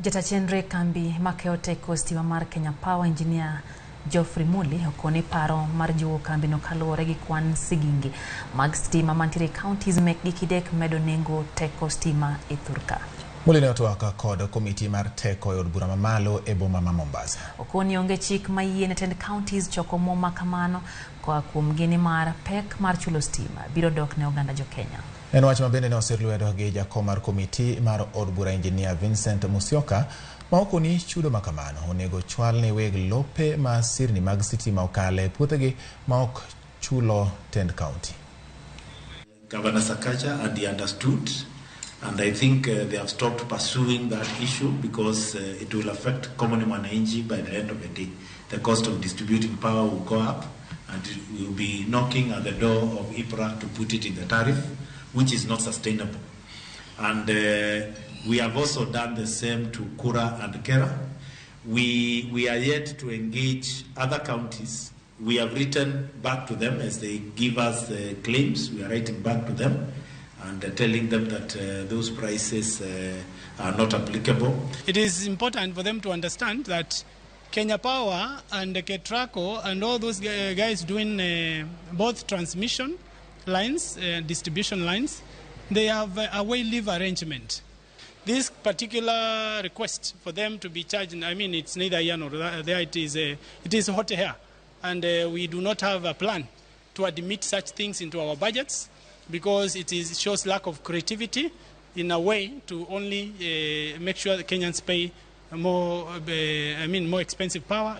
Jatachenre kambi makeote stima mar Kenya Power engineer Geoffrey Muli okoni paro mar juogo kambi no kaluwore gi kwan sigingi mag stima mantiere counties mek gikidek medo nengo teko stima e thurka. Muli ne otwaka kod komiti mar teko e od bura mamalo e boma ma Mombasa. Okoni onge chik ma yiene tend counties choko mo makamano kwa kuom gini mar pek mar chulo stima biro dok ne oganda jo Kenya. En wach mabende ne oserluedo gi jakom mar komiti mar od bura engineer Vincent Musyoka ma okoni chudo makamano onego chwal ne weg lope ma sirni mag sitima okale puothegi ma ok chulo tend county. Governor Sakaja and he understood, and I think they have stopped pursuing that issue because it will affect common mwananchi by the end of the day. The cost of distributing power will go up and we will be knocking at the door of IPRA to put it in the tariff, which is not sustainable. And we have also done the same to Kura and Kera. We are yet to engage other counties. We have written back to them as they give us the claims. We are writing back to them and telling them that those prices are not applicable. It is important for them to understand that Kenya Power and Ketraco and all those guys doing both transmission lines, distribution lines, they have a way leave arrangement. This particular request for them to be charged, I mean, it's neither here nor there, it is hot air. And we do not have a plan to admit such things into our budgets because it shows lack of creativity in a way to only make sure the Kenyans pay more expensive power.